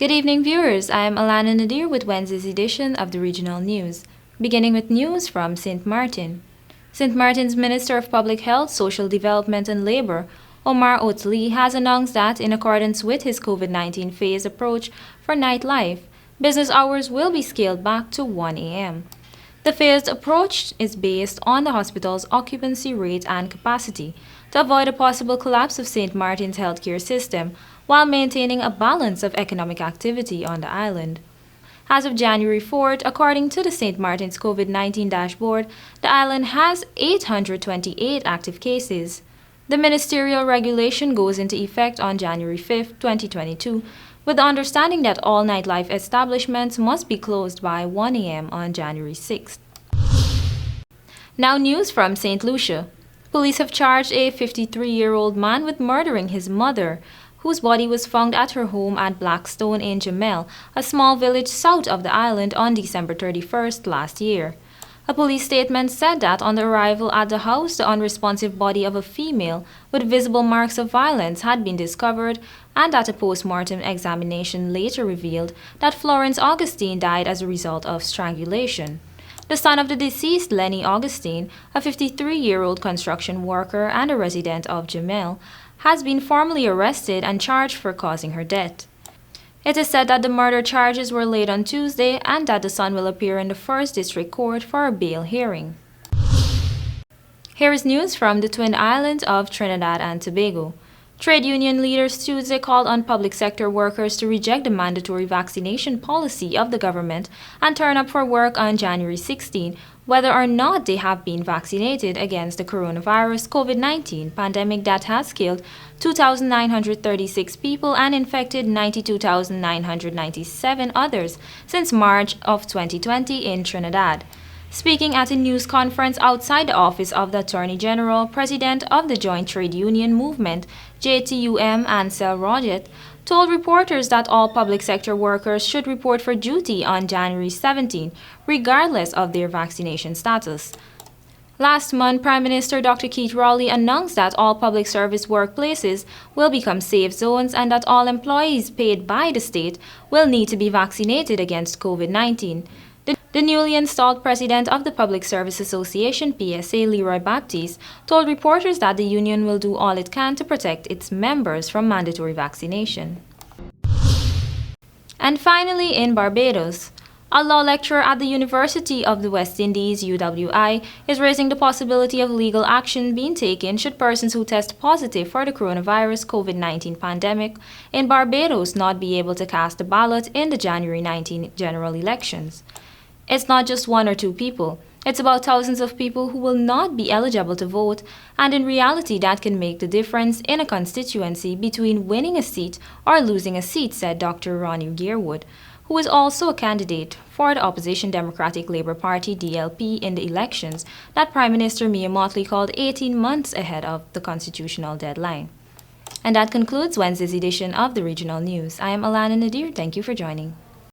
Good evening, viewers. I am ALANA NADIR with Wednesday's edition of the Regional News, beginning with news from St. Martin. St. Martin's Minister of Public Health, Social Development and Labor, Omar Otli, has announced that, in accordance with his COVID-19 phased approach for nightlife, business hours will be scaled back to 1 a.m. The phased approach is based on the hospital's occupancy rate and capacity to avoid a possible collapse of St. Martin's healthcare system while maintaining a balance of economic activity on the island. As of January 4th, according to the St. Martin's COVID-19 dashboard, the island has 828 active cases. The ministerial regulation goes into effect on January 5th, 2022, with the understanding that all nightlife establishments must be closed by 1 a.m. on January 6th. Now news from St. Lucia. Police have charged a 53-year-old man with murdering his mother, whose body was found at her home at Blackstone in Jamel, a small village south of the island, on December 31st last year. A police statement said that on the arrival at the house, the unresponsive body of a female with visible marks of violence had been discovered, and that a post-mortem examination later revealed that Florence Augustine died as a result of strangulation. The son of the deceased, Lenny Augustine, a 53-year-old construction worker and a resident of Jamel, has been formally arrested and charged for causing her death. It is said that the murder charges were laid on Tuesday and that the son will appear in the 1st District Court for a bail hearing. Here is news from the Twin Islands of Trinidad and Tobago. Trade union leaders Tuesday called on public sector workers to reject the mandatory vaccination policy of the government and turn up for work on January 16, whether or not they have been vaccinated against the coronavirus COVID-19 pandemic that has killed 2,936 people and infected 92,997 others since March of 2020 in Trinidad. Speaking at a news conference outside the office of the Attorney General, President of the Joint Trade Union Movement, JTUM, Ansel Roget, told reporters that all public sector workers should report for duty on January 17, regardless of their vaccination status. Last month, Prime Minister Dr. Keith Rowley announced that all public service workplaces will become safe zones and that all employees paid by the state will need to be vaccinated against COVID-19. The newly installed president of the Public Service Association, PSA, Leroy Baptiste, told reporters that the union will do all it can to protect its members from mandatory vaccination. And finally, in Barbados, a law lecturer at the University of the West Indies, UWI, is raising the possibility of legal action being taken should persons who test positive for the coronavirus COVID-19 pandemic in Barbados not be able to cast a ballot in the January 19 general elections. It's not just one or two people. It's about thousands of people who will not be eligible to vote, and in reality that can make the difference in a constituency between winning a seat or losing a seat, said Dr. Ronnie Gearwood, who is also a candidate for the opposition Democratic Labour Party DLP in the elections that Prime Minister Mia Mottley called 18 months ahead of the constitutional deadline. And that concludes Wednesday's edition of the Regional News. I am ALANA NADIR. Thank you for joining.